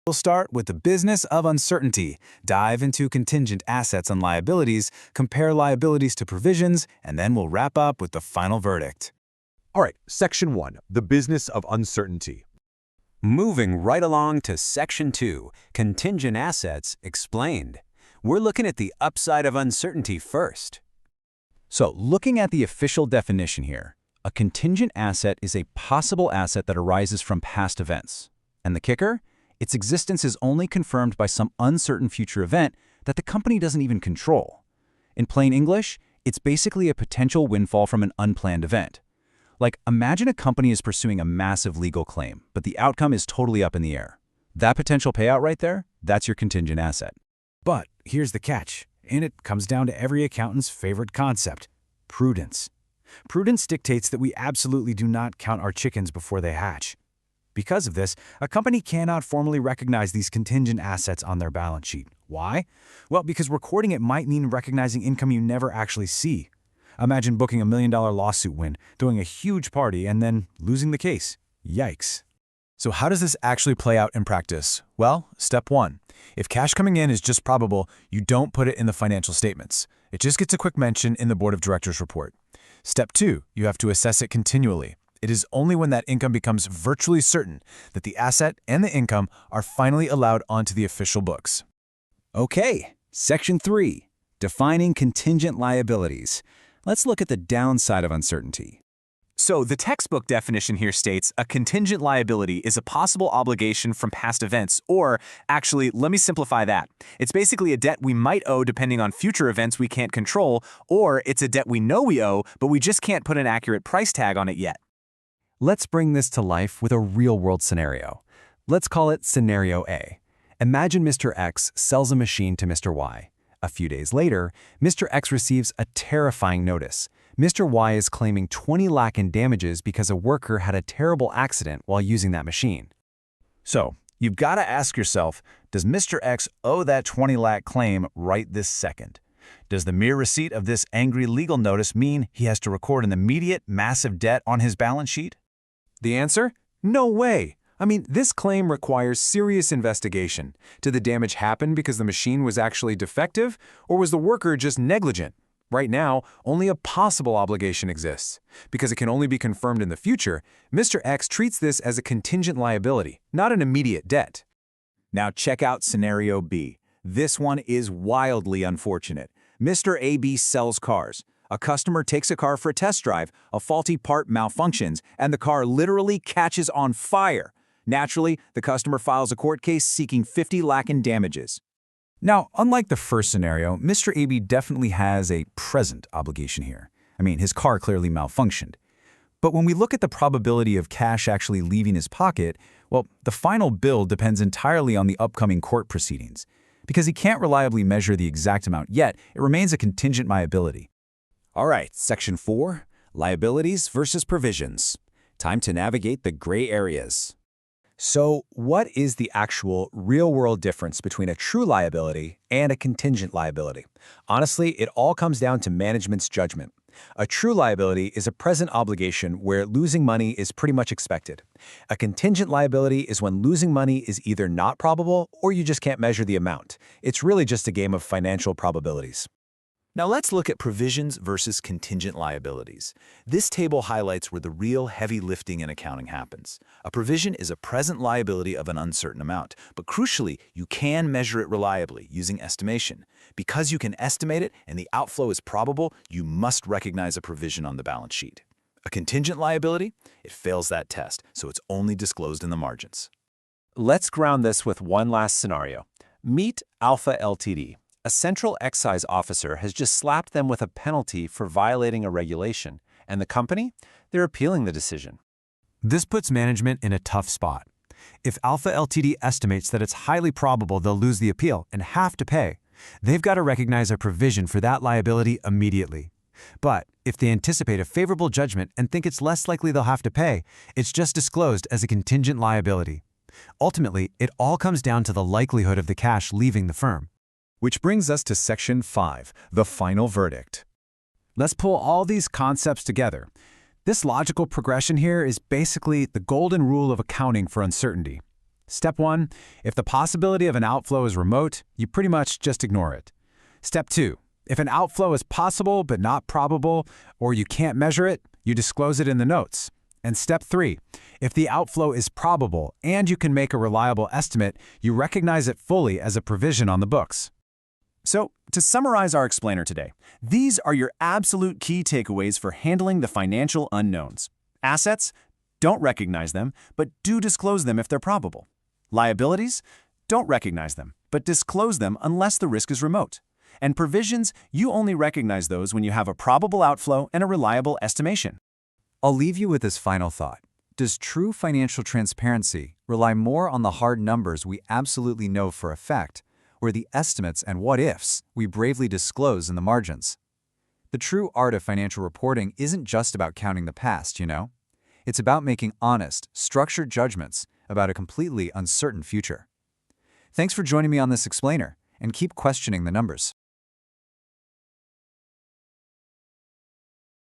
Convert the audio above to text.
We'll start with the business of uncertainty, dive into contingent assets and liabilities, compare liabilities to provisions, and then we'll wrap up with the final verdict. All right, Section 1, the business of uncertainty. Moving right along to Section 2, Contingent Assets Explained. We're looking at the upside of uncertainty first. So, looking at the official definition here, a contingent asset is a possible asset that arises from past events. And the kicker? Its existence is only confirmed by some uncertain future event that the company doesn't even control. In plain English, it's basically a potential windfall from an unplanned event. Like, imagine a company is pursuing a massive legal claim, but the outcome is totally up in the air. That potential payout right there, that's your contingent asset. But here's the catch, and it comes down to every accountant's favorite concept: prudence. Prudence dictates that we absolutely do not count our chickens before they hatch. Because of this, a company cannot formally recognize these contingent assets on their balance sheet. Why? Well, because recording it might mean recognizing income you never actually see. Imagine booking $1 million lawsuit win, doing a huge party, and then losing the case. Yikes. So how does this actually play out in practice? Well, step 1. If cash coming in is just probable, you don't put it in the financial statements. It just gets a quick mention in the Board of Directors report. Step 2, you have to assess it continually. It is only when that income becomes virtually certain that the asset and the income are finally allowed onto the official books. Okay, Section 3, Defining Contingent Liabilities. Let's look at the downside of uncertainty. So the textbook definition here states a contingent liability is a possible obligation from past events, or actually, let me simplify that. It's basically a debt we might owe depending on future events we can't control, or it's a debt we know we owe, but we just can't put an accurate price tag on it yet. Let's bring this to life with a real-world scenario. Let's call it Scenario A. Imagine Mr. X sells a machine to Mr. Y. A few days later, Mr. X receives a terrifying notice. Mr. Y is claiming 20 lakh in damages because a worker had a terrible accident while using that machine. So, you've got to ask yourself, does Mr. X owe that 20 lakh claim right this second? Does the mere receipt of this angry legal notice mean he has to record an immediate, massive debt on his balance sheet? The answer? No way. I mean, this claim requires serious investigation. Did the damage happen because the machine was actually defective, or was the worker just negligent? Right now, only a possible obligation exists. Because it can only be confirmed in the future, Mr. X treats this as a contingent liability, not an immediate debt. Now check out Scenario B. This one is wildly unfortunate. Mr. AB sells cars. A customer takes a car for a test drive, a faulty part malfunctions, and the car literally catches on fire. Naturally, the customer files a court case seeking 50 lakh in damages. Now, unlike the first scenario, Mr. AB definitely has a present obligation here. I mean, his car clearly malfunctioned. But when we look at the probability of cash actually leaving his pocket, well, the final bill depends entirely on the upcoming court proceedings. Because he can't reliably measure the exact amount yet, it remains a contingent liability. All right, Section 4, Liabilities versus Provisions. Time to navigate the gray areas. So, what is the actual real-world difference between a true liability and a contingent liability? Honestly, it all comes down to management's judgment. A true liability is a present obligation where losing money is pretty much expected. A contingent liability is when losing money is either not probable or you just can't measure the amount. It's really just a game of financial probabilities. Now let's look at provisions versus contingent liabilities. This table highlights where the real heavy lifting in accounting happens. A provision is a present liability of an uncertain amount, but crucially, you can measure it reliably using estimation. Because you can estimate it and the outflow is probable, you must recognize a provision on the balance sheet. A contingent liability? It fails that test, so it's only disclosed in the margins. Let's ground this with one last scenario. Meet Alpha Ltd. A central excise officer has just slapped them with a penalty for violating a regulation, and the company? They're appealing the decision. This puts management in a tough spot. If Alpha Ltd. estimates that it's highly probable they'll lose the appeal and have to pay, they've got to recognize a provision for that liability immediately. But if they anticipate a favorable judgment and think it's less likely they'll have to pay, it's just disclosed as a contingent liability. Ultimately, it all comes down to the likelihood of the cash leaving the firm. Which brings us to Section 5, the final verdict. Let's pull all these concepts together. This logical progression here is basically the golden rule of accounting for uncertainty. Step 1, if the possibility of an outflow is remote, you pretty much just ignore it. Step 2, if an outflow is possible but not probable, or you can't measure it, you disclose it in the notes. And Step 3, if the outflow is probable and you can make a reliable estimate, you recognize it fully as a provision on the books. So, to summarize our explainer today, these are your absolute key takeaways for handling the financial unknowns. Assets? Don't recognize them, but do disclose them if they're probable. Liabilities? Don't recognize them, but disclose them unless the risk is remote. And provisions? You only recognize those when you have a probable outflow and a reliable estimation. I'll leave you with this final thought. Does true financial transparency rely more on the hard numbers we absolutely know for a fact, or the estimates and what-ifs we bravely disclose in the margins? The true art of financial reporting isn't just about counting the past, you know? It's about making honest, structured judgments about a completely uncertain future. Thanks for joining me on this explainer, and keep questioning the numbers.